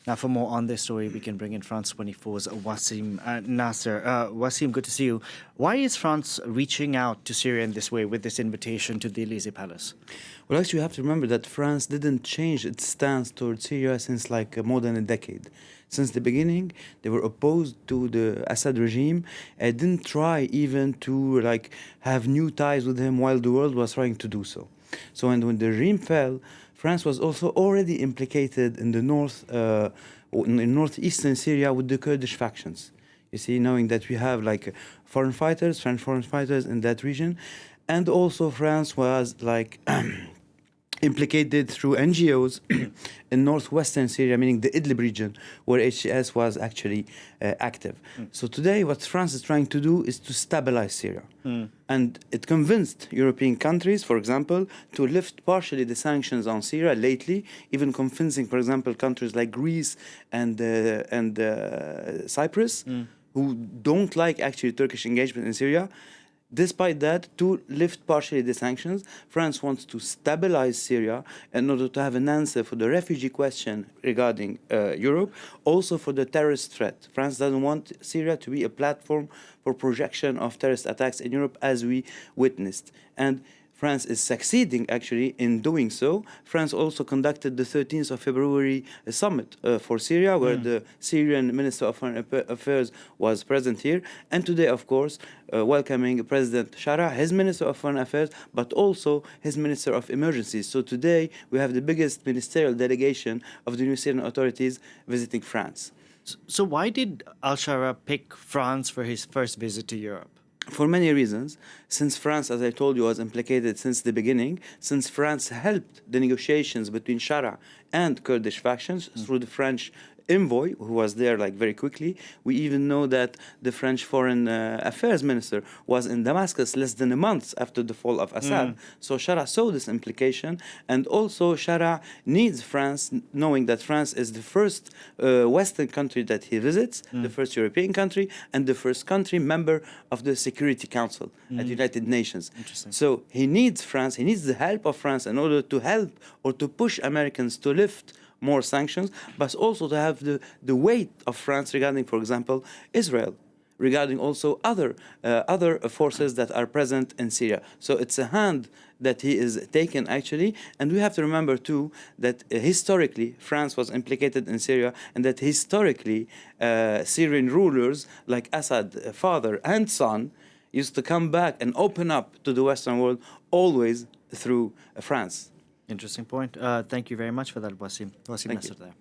Now, for more on this story, we can bring in France 24's Wassim Nasr. Wassim, good to see you. Why is France reaching out to Syria in this way with this invitation to the Élysée Palace? Well, actually, you have to remember that France didn't change its stance towards Syria since more than a decade. Since the beginning, they were opposed to the Assad regime and didn't try even to have new ties with him while the world was trying to do so. So when the regime fell, France was also already implicated in the in northeastern Syria with the Kurdish factions. You see, knowing that we have French foreign fighters in that region, and also France was implicated through NGOs in northwestern Syria, meaning the Idlib region, where HTS was actually active. So today, what France is trying to do is to stabilize Syria. And it convinced European countries, for example, to lift partially the sanctions on Syria lately, even convincing, for example, countries like Greece and Cyprus, who don't like actually Turkish engagement in Syria. Despite that, to lift partially the sanctions, France wants to stabilize Syria in order to have an answer for the refugee question regarding Europe, also for the terrorist threat. France doesn't want Syria to be a platform for projection of terrorist attacks in Europe, as we witnessed. And France is succeeding, actually, in doing so. France also conducted the 13th of February summit for Syria, where the Syrian Minister of Foreign Affairs was present here. And today, of course, welcoming President Sharaa, his Minister of Foreign Affairs, but also his Minister of Emergencies. So today, we have the biggest ministerial delegation of the new Syrian authorities visiting France. So why did Al-Sharaa pick France for his first visit to Europe? For many reasons. Since France, as I told you, was implicated since the beginning, since France helped the negotiations between Sharaa and Kurdish factions through the French envoy, who was there very quickly. We even know that the French Foreign Affairs Minister was in Damascus less than a month after the fall of Assad. So Sharaa saw this implication, and also Sharaa needs France, knowing that France is the first Western country that he visits, the first European country, and the first country member of the Security Council at the United Nations. So he needs France, he needs the help of France in order to help or to push Americans to lift more sanctions, but also to have the weight of France regarding, for example, Israel, regarding also other forces that are present in Syria. So it's a hand that he is taken, actually. And we have to remember, too, that historically France was implicated in Syria, and that historically Syrian rulers like Assad, father and son, used to come back and open up to the Western world always through France. Interesting point. Thank you very much for that, Wassim. Wassim Nasr there.